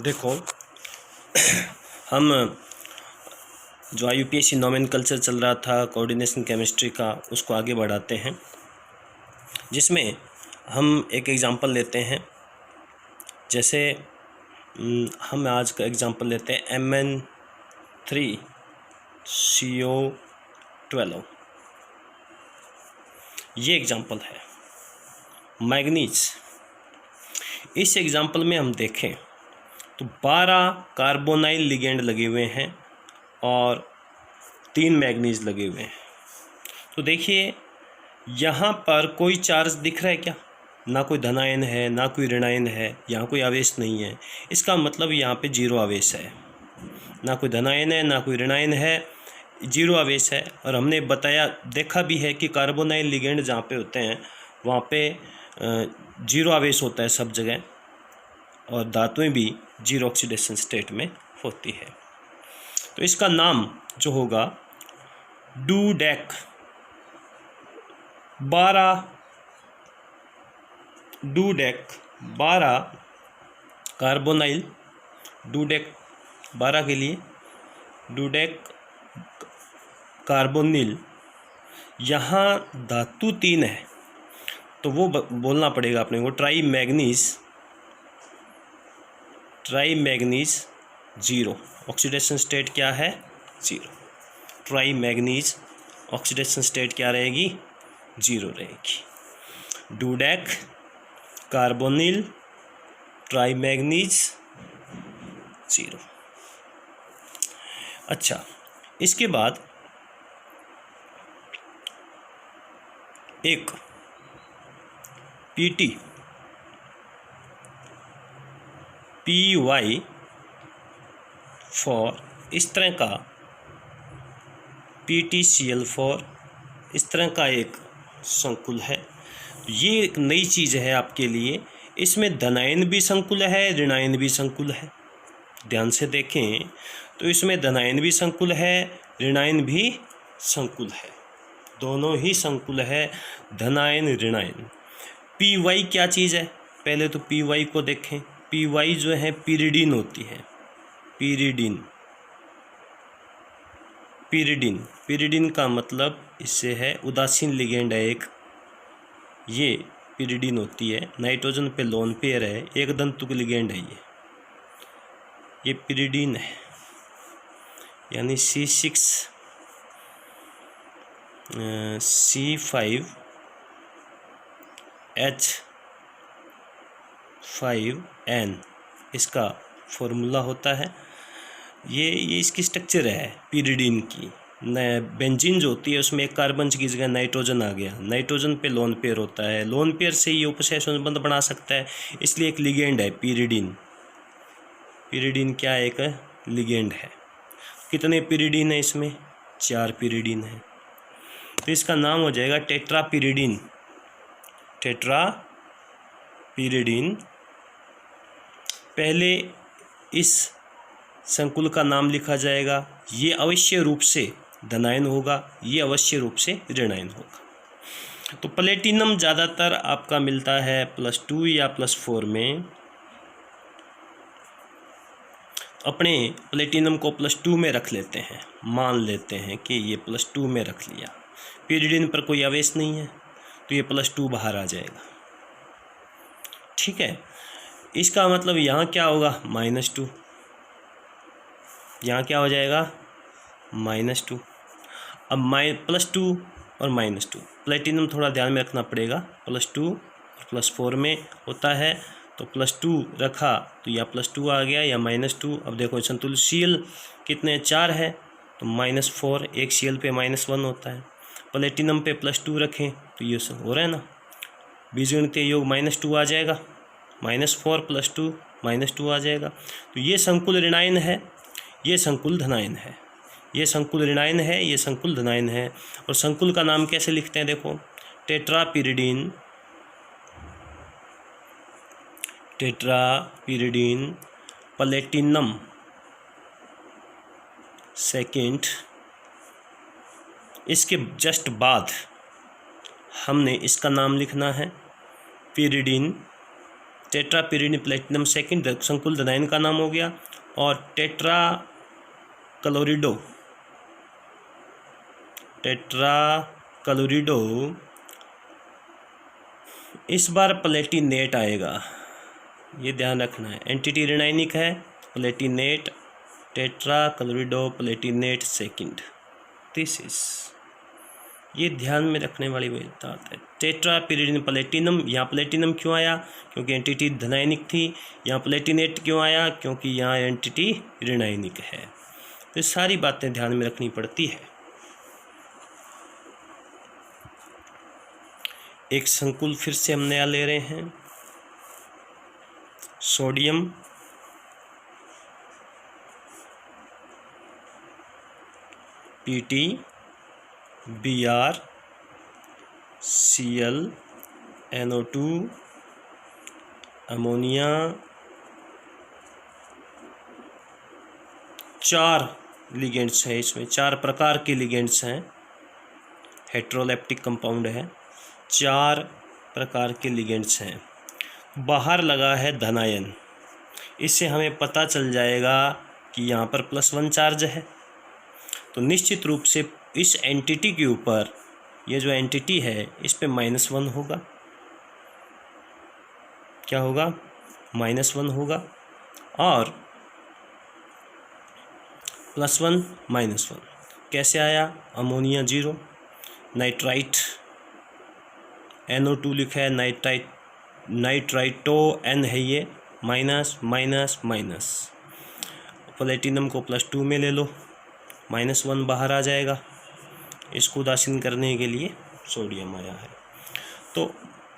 देखो, हम जो IUPAC नोमेनकल्चर चल रहा था कोऑर्डिनेशन केमिस्ट्री का, उसको आगे बढ़ाते हैं, जिसमें हम एक एग्ज़ाम्पल लेते हैं। जैसे हम आज का एग्ज़ाम्पल लेते हैं MN3CO12। ये एग्ज़ाम्पल है मैग्नीज। इस एग्ज़ाम्पल में हम देखें तो 12 कार्बोनाइल लिगेंड लगे हुए हैं और 3 मैग्नीज लगे हुए हैं। तो देखिए, यहाँ पर कोई चार्ज दिख रहा है क्या? ना कोई धनायन है, ना कोई ऋणायन है, यहाँ कोई आवेश नहीं है। इसका मतलब यहाँ पे जीरो आवेश है। ना कोई धनायन है, ना कोई ऋणायन है, जीरो आवेश है। और हमने बताया, देखा भी है कि कार्बोनाइल लिगेंड जहाँ पे होते हैं वहाँ पे जीरो आवेश होता है सब जगह, और धातुएं भी जीरो ऑक्सीडेशन स्टेट में होती है। तो इसका नाम जो होगा डूडेक 12 कार्बोनाइल, डूडेक 12 के लिए डूडेक कार्बोनिल। यहाँ धातु 3 है तो वो बोलना पड़ेगा अपने को try manganese zero. Oxidation state क्या है? Zero. Try manganese oxidation state क्या रहेगी? जीरो रहेगी। डूडेक कार्बोनिल ट्राई मैग्नीज जीरो। अच्छा, इसके बाद एक PT PY4 इस तरह का, PTCl4 इस तरह का एक संकुल है। ये एक नई चीज़ है आपके लिए। इसमें धनायन भी संकुल है, ऋणायन भी संकुल है। ध्यान से देखें तो इसमें धनायन भी संकुल है, ऋणायन भी संकुल है, दोनों ही संकुल है, धनायन ऋणायन। PY क्या चीज़ है? पहले तो PY को देखें। PY जो है पिरिडीन होती है। पिरिडीन का मतलब इससे है उदासीन लिगेंड है एक, ये पिरिडीन होती है। नाइट्रोजन पे लोन पेयर है, एक दंतुक लिगेंड है ये पिरिडीन है, यानी C6H5N इसका फॉर्मूला होता है। ये इसकी स्ट्रक्चर है पिरिडीन की। बेंजीन जो होती है उसमें एक कार्बन की जगह नाइट्रोजन आ गया, नाइट्रोजन पे लोन पेयर होता है, लोन पेयर से ये उपसहसंबंध बंध बना सकता है, इसलिए एक लिगेंड है पिरिडीन। क्या एक लिगेंड है। कितने पिरिडीन है इसमें? 4 पिरिडीन है। तो इसका नाम हो जाएगा टेट्रापिरिडीन। पहले इस संकुल का नाम लिखा जाएगा। ये अवश्य रूप से धनायन होगा, ये अवश्य रूप से ऋणायन होगा। तो प्लेटिनम ज़्यादातर आपका मिलता है +2 या +4 में। अपने प्लेटिनम को +2 में रख लेते हैं, मान लेते हैं कि ये +2 में रख लिया। पिरिडीन पर कोई आवेश नहीं है तो ये +2 बाहर आ जाएगा। ठीक है, इसका मतलब यहाँ क्या होगा? -2। यहाँ क्या हो जाएगा? -2। अब +2 और -2, प्लेटिनम थोड़ा ध्यान में रखना पड़ेगा। +2 और +4 में होता है, तो +2 रखा तो या +2 आ गया या -2। अब देखो संतुलित Cl कितने? 4 है, तो -4, एक Cl पे -1 होता है। प्लेटिनम पे +2 रखें तो ये हो रहा है ना, बीजगणितीय योग -2 आ जाएगा, -4 + 2 -2 आ जाएगा। तो ये संकुल ऋणायन है, ये संकुल धनायन है। ये संकुल ऋणायन है, ये संकुल धनायन है। और संकुल का नाम कैसे लिखते हैं? देखो, टेट्रापिरिडीन प्लेटिनम सेकेंड। इसके जस्ट बाद हमने इसका नाम लिखना है पिरिडीन टेट्रापिरिडिन प्लेटिनम सेकंड संकुल धनायन का नाम हो गया। और टेट्रा क्लोरिडो इस बार प्लेटिनेट आएगा, ये ध्यान रखना है। एंटिटी ऋणायनिक है, platinate, tetra chlorido platinate second. This is, ये ध्यान में रखने वाली बात है। टेट्रापिरिडिन प्लेटिनम, यहाँ प्लेटिनम क्यों आया? क्योंकि एंटिटी धनायनिक थी। यहाँ प्लेटिनेट क्यों आया? क्योंकि यहाँ एंटिटी ऋणायनिक है। तो ये सारी बातें ध्यान में रखनी पड़ती है। एक संकुल फिर से हम नया ले रहे हैं, sodium Pt Br Cl NO2 ammonia, 4 ligands हैं इसमें, 4 प्रकार के लिगेंड्स हैं, हेट्रोलेप्टिक कंपाउंड है, 4 प्रकार के लिगेंड्स हैं। बाहर लगा है धनायन, इससे हमें पता चल जाएगा कि यहाँ पर +1 चार्ज है। तो निश्चित रूप से इस एंटिटी के ऊपर, ये जो एंटिटी है इस पे -1 होगा। क्या होगा? -1 होगा। और +1 -1 कैसे आया? अमोनिया 0, नाइट्राइट NO2 लिखा है, नाइट्राइटो N है ये, माइनस। प्लेटिनम को +2 में ले लो, -1 बाहर आ जाएगा। इसको उदासीन करने के लिए सोडियम आया है। तो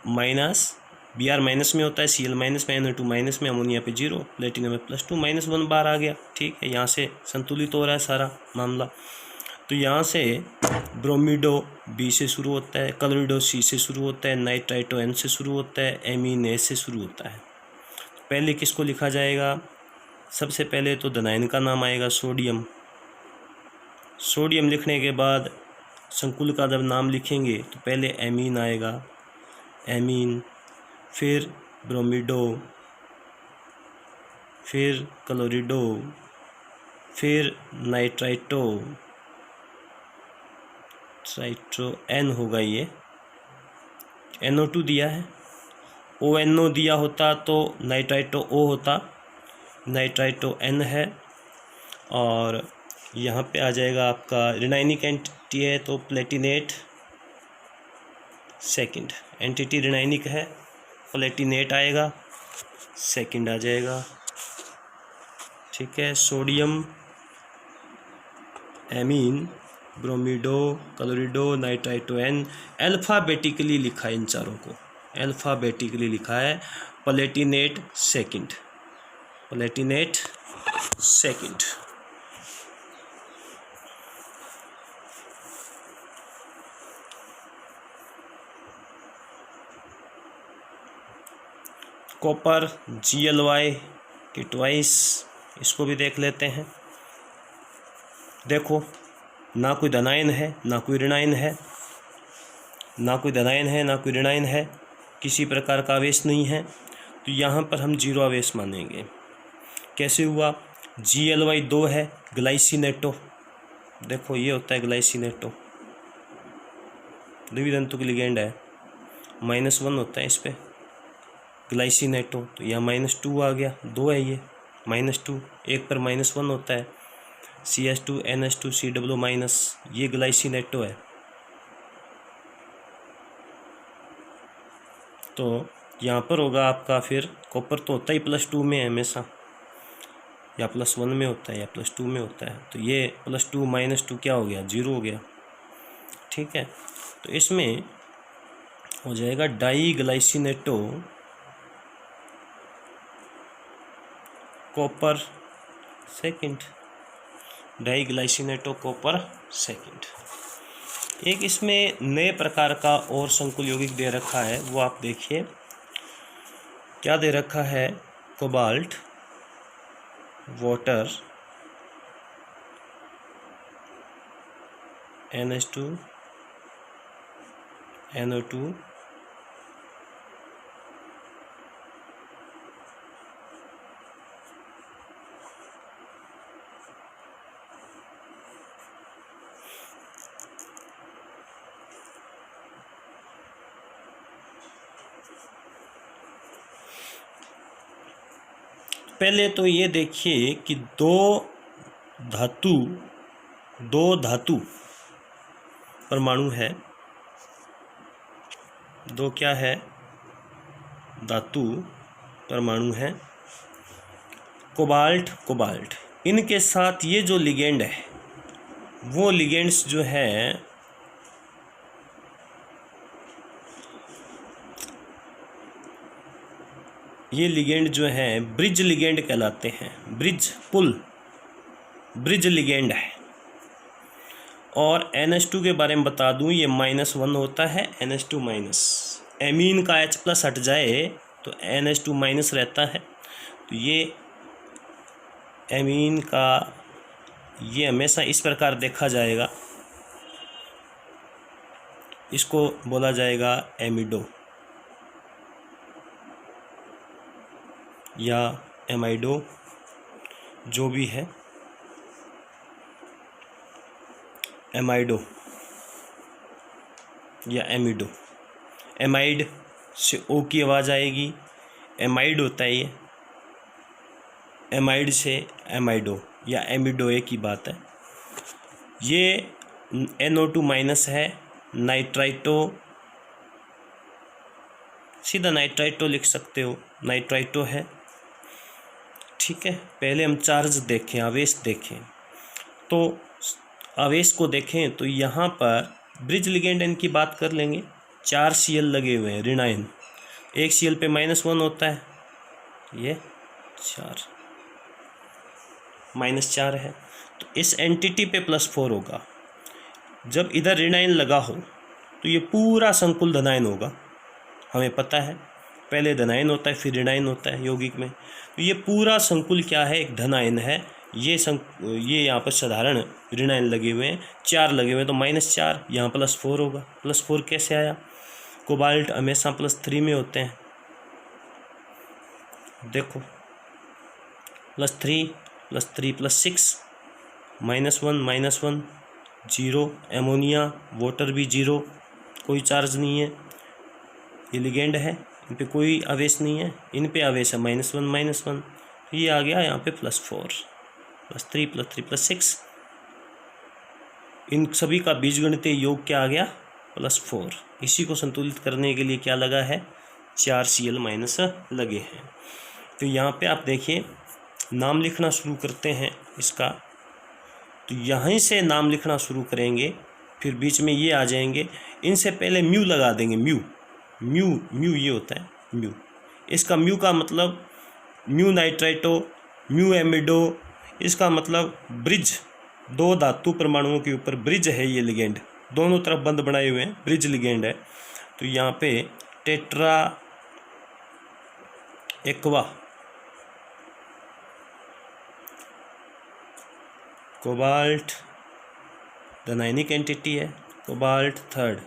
माइनस, Br माइनस में होता है, Cl माइनस में, NO2 माइनस में, अमोनिया पे 0, प्लेटिनम में +2, -1 बाहर आ गया। ठीक है, यहाँ से संतुलित हो रहा है सारा मामला। तो यहाँ से ब्रोमीडो B से शुरू होता है, क्लोरिडो C से शुरू होता है, नाइट्राइटो N से शुरू होता है, एमीन A से शुरू होता है। पहले किसको लिखा जाएगा? सबसे पहले तो धनायन का नाम आएगा, सोडियम। सोडियम लिखने के बाद संकुल का जब नाम लिखेंगे तो पहले एमीन आएगा, एमीन, फिर ब्रोमीडो, फिर क्लोरिडो, फिर नाइट्राइटो N होगा, ये NO2 दिया है, ONO दिया होता तो नाइट्राइटो O होता, नाइट्राइटो N है। और यहाँ पे आ जाएगा आपका ऋणायनिक एंटिटी है तो प्लेटिनेट सेकंड, एंटिटी ऋणायनिक है, प्लेटिनेट आएगा, सेकंड आ जाएगा। ठीक है, sodium, amine, bromido, chlorido, nitrito N, alphabetically लिखा है, इन चारों को अल्फ़ाबेटिकली लिखा है। Platinate second, platinate second. Copper GLY की ट्वाइस, इसको भी देख लेते हैं। देखो, ना कोई धनायन है ना कोई ऋणायन है, ना कोई धनायन है ना कोई ऋणायन है, किसी प्रकार का आवेश नहीं है, तो यहाँ पर हम 0 आवेश मानेंगे। कैसे हुआ? GLY 2 है, ग्लाइसिनेटो, देखो ये होता है ग्लाइसिनेटो, द्विधातु की लिगेंड है, -1 होता है इस पर ग्लाइसिनेटो, तो यहाँ -2 आ गया, 2 है ये, -2, एक पर -1 होता है, CH2 NH2 COO-, ये ग्लाइसिनेटो है। तो यहाँ पर होगा आपका, फिर कॉपर तो होता ही +2 में है हमेशा, या +1 में होता है या +2 में होता है, तो ये +2 -2 क्या हो गया? 0 हो गया। ठीक है, तो इसमें हो जाएगा डाईग्लाइसिनेटो कॉपर सेकंड, डाईग्लाइसिनेटो कॉपर सेकंड। एक इसमें नए प्रकार का और संकुल यौगिक दे रखा है, वो आप देखिए क्या दे रखा है। कोबाल्ट, वाटर, NH2 NO2 पहले तो ये देखिए कि दो धातु परमाणु है, दो क्या है, धातु परमाणु है, कोबाल्ट। इनके साथ ये जो लिगेंड है वो लिगेंड्स जो है ये लिगेंड जो है ब्रिज लिगेंड कहलाते हैं। ब्रिज लिगेंड है। और NH2 के बारे में बता दूं, ये -1 होता है, NH2 माइनस। एमीन का H+ हट जाए तो NH2 माइनस रहता है। तो ये एमीन का ये हमेशा इस प्रकार देखा जाएगा, इसको बोला जाएगा एमिडो या एमाइडो, जो भी है, एमाइडो या एमिडो। एमाइड से ओ की आवाज़ आएगी, एमाइड होता है ये, एमाइड से एमाइडो या एमिडो एक ही बात है। ये NO2 माइनस है, नाइट्राइटो, सीधा नाइट्राइटो लिख सकते हो, नाइट्राइटो है। ठीक है, पहले हम चार्ज देखें, आवेश देखें। तो आवेश को देखें तो यहाँ पर ब्रिज लिगेंड इनकी बात कर लेंगे। 4 Cl लगे हुए हैं, ऋणायन। एक Cl पे -1 होता है, ये 4 -4 है। तो इस एंटिटी पे +4 होगा। जब इधर ऋणायन लगा हो तो ये पूरा संकुल धनायन होगा, हमें पता है। पहले धनायन होता है फिर ऋणायन होता है यौगिक में। तो ये पूरा संकुल क्या है, एक धनायन है। ये यहाँ पर साधारण ऋणायन लगे हुए हैं, 4 लगे हुए हैं, तो -4, यहाँ +4 होगा। +4 कैसे आया? कोबाल्ट हमेशा +3 में होते हैं, देखो, +3 +6, -1 0। एमोनिया वाटर भी 0, कोई चार्ज नहीं है। ये लिगेंड है, इन पे कोई आवेश नहीं है, इन पे आवेश है -1 ये आ गया यहाँ पे +4 +3 +6। इन सभी का बीजगणितीय योग क्या आ गया? +4। इसी को संतुलित करने के लिए क्या लगा है? 4 Cl- लगे हैं। तो यहाँ पे आप देखिए, नाम लिखना शुरू करते हैं इसका। तो यहीं से नाम लिखना शुरू करेंगे, फिर बीच में ये आ जाएंगे। इनसे पहले म्यू लगा देंगे, म्यू ये होता है म्यू। इसका म्यू का मतलब म्यू नाइट्राइटो, म्यू एमिडो, इसका मतलब ब्रिज। 2 धातु परमाणुओं के ऊपर ब्रिज है, ये लिगेंड दोनों तरफ बंद बनाए हुए हैं, ब्रिज लिगेंड है। तो यहाँ पे टेट्रा एक्वा कोबाल्ट धनायनिक एंटिटी है, cobalt 3rd,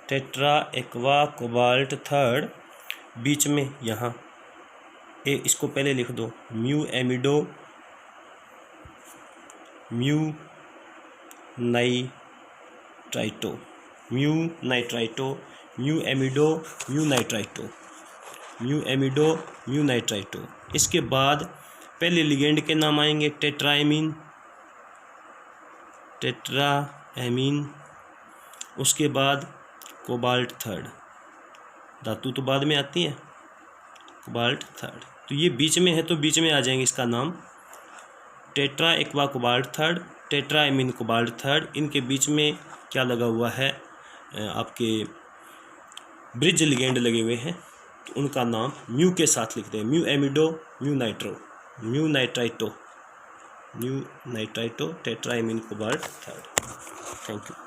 tetra aqua cobalt 3rd। बीच में यहाँ इसको पहले लिख दो, mu amido, mu nitrito, mu amido, mu nitrito. इसके बाद पहले लिगेंड के नाम आएंगे, टेट्राएमीन, उसके बाद कोबाल्ट 3rd, धातु तो बाद में आती है, कोबाल्ट 3rd। तो ये बीच में है तो बीच में आ जाएंगे, इसका नाम tetra aqua cobalt 3rd, tetraammine cobalt 3rd। इनके बीच में क्या लगा हुआ है? आपके ब्रिज लिगेंड लगे हुए हैं, तो उनका नाम म्यू के साथ लिखते हैं, mu amido, mu nitrito, tetraamine cobalt 3rd। Thank you.